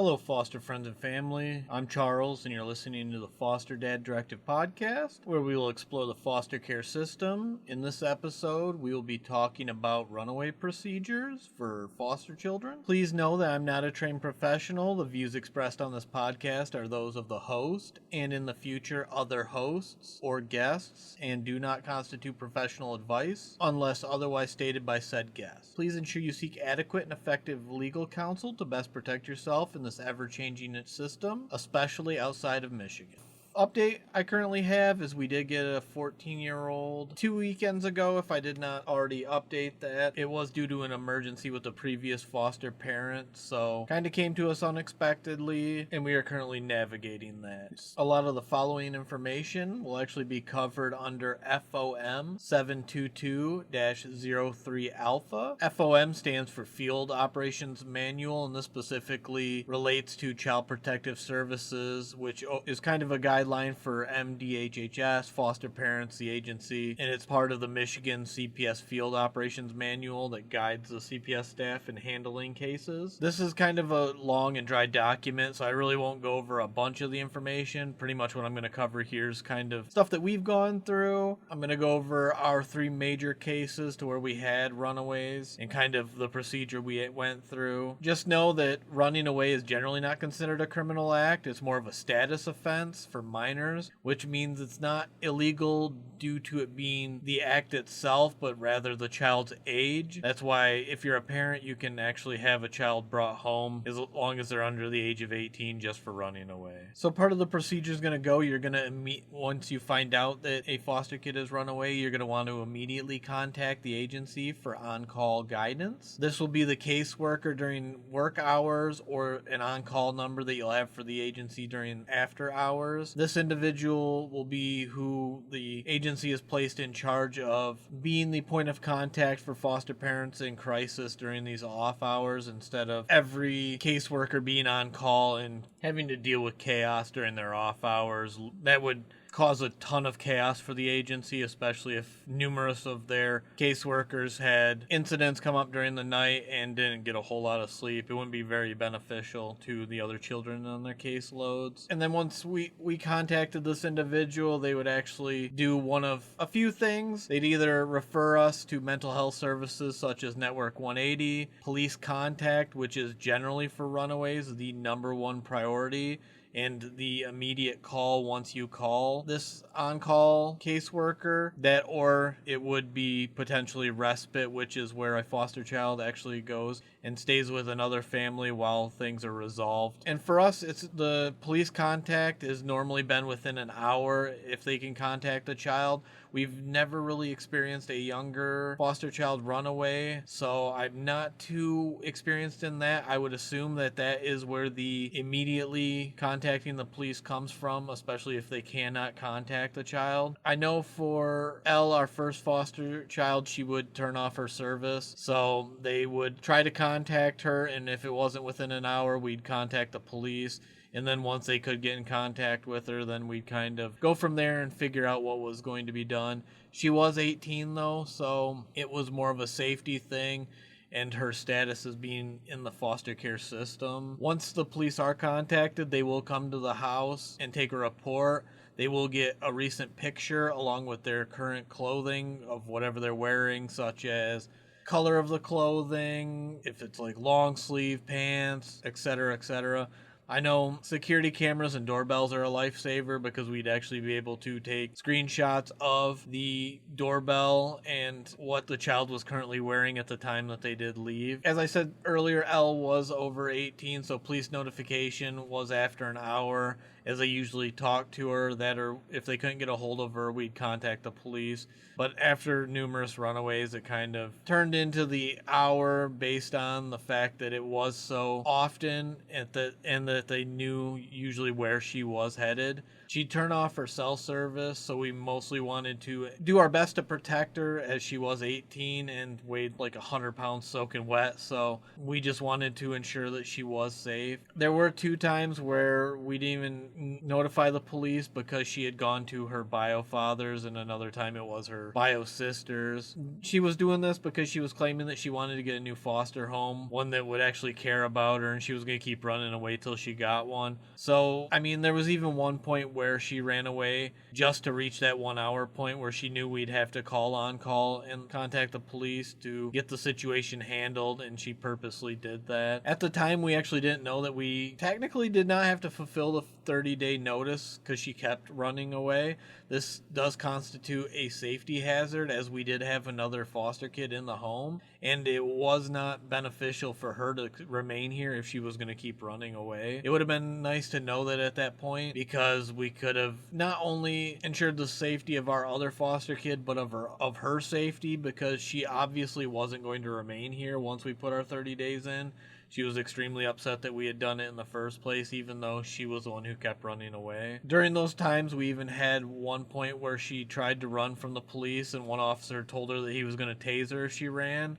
Hello, foster friends and family. I'm Charles, and you're listening to the Fosterdaddirective podcast, where we will explore the foster care system. In this episode, we will be talking about runaway procedures for foster children. Please know that I'm not a trained professional. The views expressed on this podcast are those of the host, and in the future, other hosts or guests, and do not constitute professional advice unless otherwise stated by said guest. Please ensure you seek adequate and effective legal counsel to best protect yourself in this ever-changing system, especially outside of Michigan. Update I currently have is we did get a 14-year-old 2 weekends ago. If I did not already update that, it was due to an emergency with the previous foster parent, so kind of came to us unexpectedly, and we are currently navigating that. A lot of the following information will actually be covered under FOM 722-03 Alpha. FOM stands for Field Operations Manual, and this specifically relates to Child Protective Services, which is kind of a guideline for MDHHS, foster parents, the agency, and it's part of the Michigan CPS Field Operations Manual that guides the CPS staff in handling cases. This is kind of a long and dry document, so I really won't go over a bunch of the information. Pretty much what I'm going to cover here is kind of stuff that we've gone through. I'm going to go over our 3 major cases to where we had runaways and kind of the procedure we went through. Just know that running away is generally not considered a criminal act. It's more of a status offense for minors, which means it's not illegal due to it being the act itself, but rather the child's age. That's why if you're a parent, you can actually have a child brought home as long as they're under the age of 18 just for running away. So part of the procedure is going to go, you're going to once you find out that a foster kid has run away, you're going to want to immediately contact the agency for on-call guidance. This will be the caseworker during work hours or an on-call number that you'll have for the agency during after hours. This individual will be who the agency is placed in charge of being the point of contact for foster parents in crisis during these off hours, instead of every caseworker being on call and having to deal with chaos during their off hours. That would cause a ton of chaos for the agency, especially if numerous of their caseworkers had incidents come up during the night and didn't get a whole lot of sleep. It wouldn't be very beneficial to the other children on their caseloads. And then once we contacted this individual, they would actually do one of a few things. They'd either refer us to mental health services such as Network 180, police contact, which is generally for runaways the number one priority, and the immediate call once you call this on-call caseworker, that or it would be potentially respite, which is where a foster child actually goes and stays with another family while things are resolved. And for us, it's the police contact is normally been within an hour if they can contact the child. We've never really experienced a younger foster child runaway, so I'm not too experienced in that. I would assume that that is where the immediately contacting the police comes from, especially if they cannot contact the child. I know for Elle, our first foster child, she would turn off her service, so they would try to contact her, and if it wasn't within an hour, we'd contact the police. And then once they could get in contact with her, then we'd kind of go from there and figure out what was going to be done. She was 18 though, so it was more of a safety thing, and her status as being in the foster care system. Once the police are contacted, they will come to the house and take a report. They will get a recent picture along with their current clothing of whatever they're wearing, such as color of the clothing, if it's like long sleeve pants, etc., etc. I know security cameras and doorbells are a lifesaver because we'd actually be able to take screenshots of the doorbell and what the child was currently wearing at the time that they did leave. As I said earlier, Elle was over 18, so police notification was after an hour, as I usually talk to her. That, or if they couldn't get a hold of her, we'd contact the police. But after numerous runaways, it kind of turned into the hour based on the fact that it was so often and that they knew usually where she was headed. She'd turn off her cell service, so we mostly wanted to do our best to protect her, as she was 18 and weighed like 100 pounds soaking wet, so we just wanted to ensure that she was safe. There were 2 times where we didn't even notify the police because she had gone to her bio fathers, and another time it was her bio sisters. She was doing this because she was claiming that she wanted to get a new foster home, one that would actually care about her, and she was going to keep running away till she got one. So, I mean, there was even one point where she ran away just to reach that 1 hour point where she knew we'd have to call and contact the police to get the situation handled, and she purposely did that. At the time, we actually didn't know that we technically did not have to fulfill the 30-day notice because she kept running away. This does constitute a safety hazard, as we did have another foster kid in the home, and it was not beneficial for her to remain here if she was going to keep running away. It would have been nice to know that at that point, because we could have not only ensured the safety of our other foster kid, but of her safety, because she obviously wasn't going to remain here once we put our 30 days in. She was extremely upset that we had done it in the first place, even though she was the one who kept running away. During those times, we even had one point where she tried to run from the police, and one officer told her that he was going to tase her if she ran.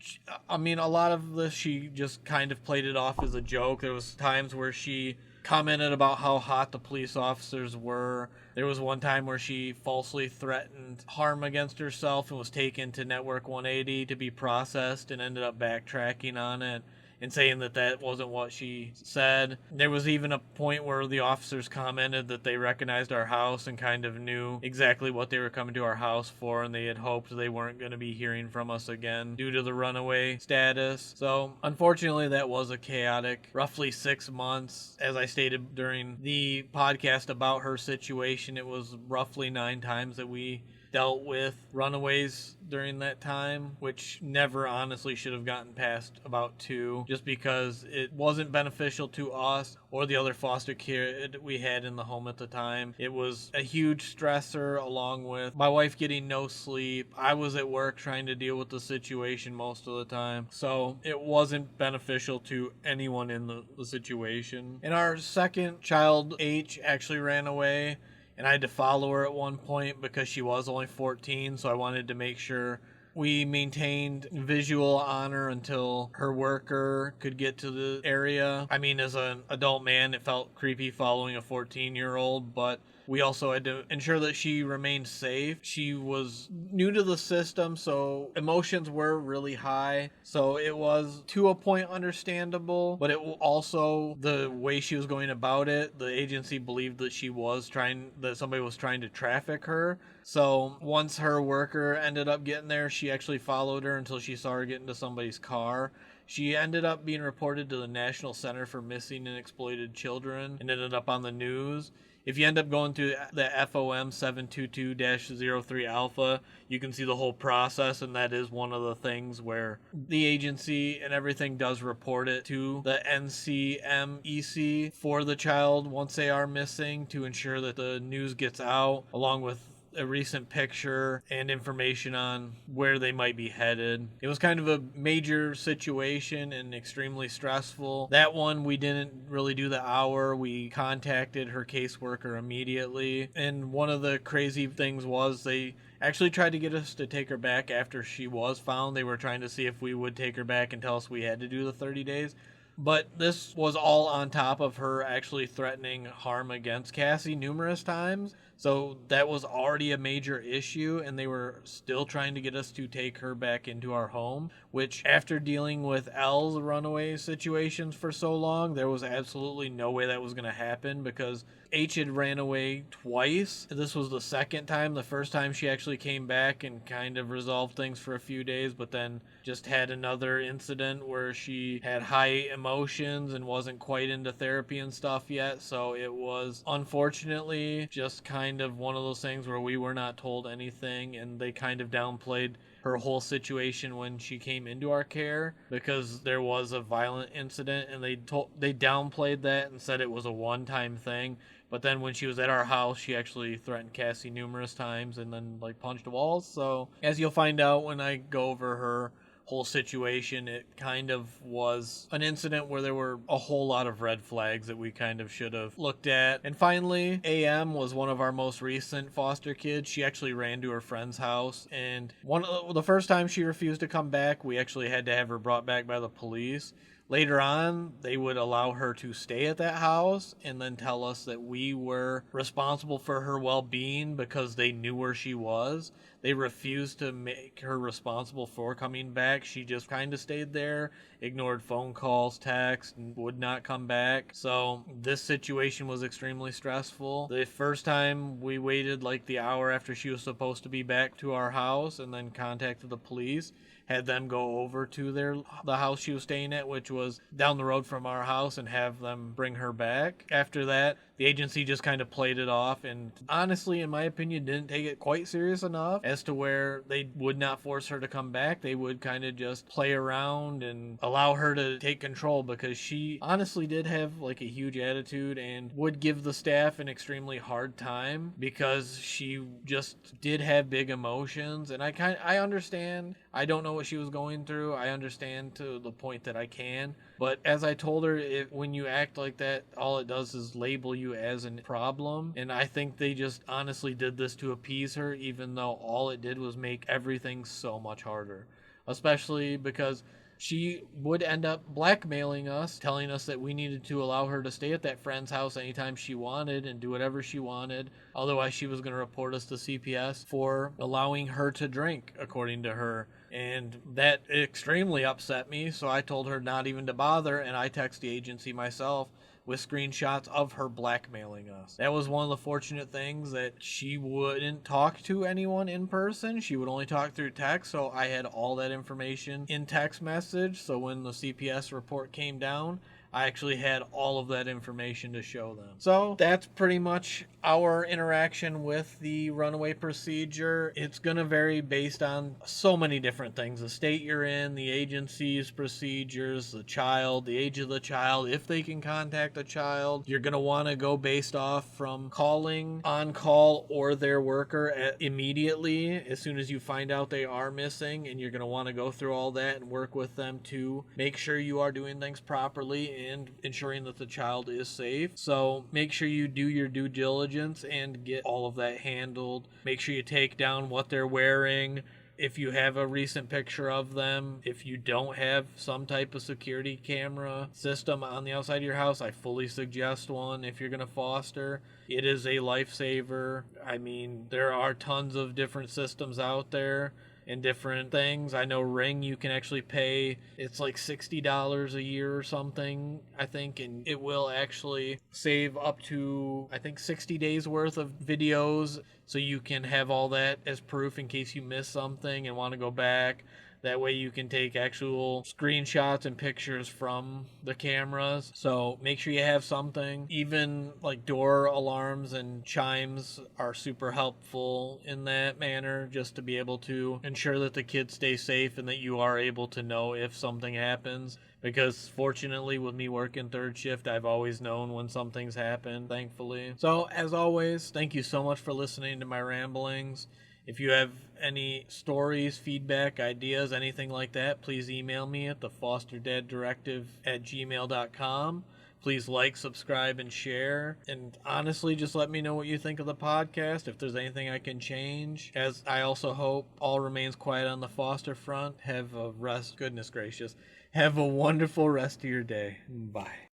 I mean, a lot of this, she just kind of played it off as a joke. There was times where she commented about how hot the police officers were. There was one time where she falsely threatened harm against herself and was taken to Network 180 to be processed, and ended up backtracking on it and saying that that wasn't what she said. There was even a point where the officers commented that they recognized our house and kind of knew exactly what they were coming to our house for, and they had hoped they weren't going to be hearing from us again due to the runaway status. So unfortunately, that was a chaotic roughly 6 months. As I stated during the podcast about her situation, it was roughly 9 times that we dealt with runaways during that time, which never honestly should have gotten past about 2, just because it wasn't beneficial to us or the other foster kid we had in the home at the time. It was a huge stressor, along with my wife getting no sleep. I was at work trying to deal with the situation most of the time, so it wasn't beneficial to anyone in the situation. And our second child, H, actually ran away, and I had to follow her at one point because she was only 14, so I wanted to make sure we maintained visual on her until her worker could get to the area. I mean, as an adult man, it felt creepy following a 14-year-old, but we also had to ensure that she remained safe. She was new to the system, so emotions were really high. So it was, to a point, understandable, but it also, the way she was going about it, the agency believed that somebody was trying to traffic her. So once her worker ended up getting there, she actually followed her until she saw her get into somebody's car. She ended up being reported to the National Center for Missing and Exploited Children and ended up on the news. If you end up going to the FOM 722-03 Alpha, you can see the whole process, and that is one of the things where the agency and everything does report it to the NCMEC for the child once they are missing, to ensure that the news gets out, along with a recent picture and information on where they might be headed. It was kind of a major situation and extremely stressful. That one, we didn't really do the hour. We contacted her caseworker immediately. And one of the crazy things was they actually tried to get us to take her back after she was found. They were trying to see if we would take her back and tell us we had to do the 30 days. But this was all on top of her actually threatening harm against Cassie numerous times. So that was already a major issue, and they were still trying to get us to take her back into our home, which, after dealing with L's runaway situations for so long, there was absolutely no way that was going to happen, because H had ran away twice. This was the second time. The first time she actually came back and kind of resolved things for a few days, but then just had another incident where she had high emotions and wasn't quite into therapy and stuff yet. So it was, unfortunately, just kind of one of those things where we were not told anything, and they kind of downplayed her whole situation when she came into our care, because there was a violent incident, and they downplayed that and said it was a one-time thing. But then when she was at our house, she actually threatened Cassie numerous times and then punched walls. So as you'll find out when I go over her whole situation, it kind of was an incident where there were a whole lot of red flags that we kind of should have looked at. And finally, AM was one of our most recent foster kids. She actually ran to her friend's house, and the first time she refused to come back, we actually had to have her brought back by the police. Later on, they would allow her to stay at that house and then tell us that we were responsible for her well-being because they knew where she was. They refused to make her responsible for coming back. She just kind of stayed there, ignored phone calls, texts, and would not come back. So this situation was extremely stressful. The first time we waited like the hour after she was supposed to be back to our house and then contacted the police, had them go over to the house she was staying at, which was down the road from our house, and have them bring her back. After that, the agency just kind of played it off, and honestly, in my opinion, didn't take it quite serious enough as to where they would not force her to come back. They would kind of just play around and allow her to take control, because she honestly did have like a huge attitude and would give the staff an extremely hard time because she just did have big emotions. And I understand. I don't know what she was going through. I understand to the point that I can. But as I told her, when you act like that, all it does is label you as a problem. And I think they just honestly did this to appease her, even though all it did was make everything so much harder. Especially because she would end up blackmailing us, telling us that we needed to allow her to stay at that friend's house anytime she wanted and do whatever she wanted. Otherwise, she was going to report us to CPS for allowing her to drink, according to her. And that extremely upset me, so I told her not even to bother, and I texted the agency myself with screenshots of her blackmailing us. That was one of the fortunate things, that she wouldn't talk to anyone in person. She would only talk through text, so I had all that information in text message. So when the CPS report came down, I actually had all of that information to show them. So that's pretty much our interaction with the runaway procedure. It's going to vary based on so many different things: the state you're in, the agency's procedures, the child, the age of the child, if they can contact a child. You're going to want to go based off from calling on call or their worker immediately as soon as you find out they are missing, and you're going to want to go through all that and work with them to make sure you are doing things properly and ensuring that the child is safe. So make sure you do your due diligence and get all of that handled. Make sure you take down what they're wearing, if you have a recent picture of them. If you don't have some type of security camera system on the outside of your house, I fully suggest one if you're going to foster. It is a lifesaver. I mean, there are tons of different systems out there and different things. I know Ring, you can actually pay, it's like $60 a year or something, I think, and it will actually save up to, I think, 60 days worth of videos, so you can have all that as proof in case you miss something and want to go back. That way you can take actual screenshots and pictures from the cameras. So make sure you have something. Even like door alarms and chimes are super helpful in that manner, just to be able to ensure that the kids stay safe and that you are able to know if something happens. Because fortunately, with me working third shift, I've always known when something's happened, thankfully. So as always, thank you so much for listening to my ramblings. If you have any stories, feedback, ideas, anything like that, please email me at the Fosterdaddirective@gmail.com. Please like, subscribe, and share. And honestly, just let me know what you think of the podcast, if there's anything I can change. As I also hope all remains quiet on the foster front. Have a wonderful rest of your day. Bye.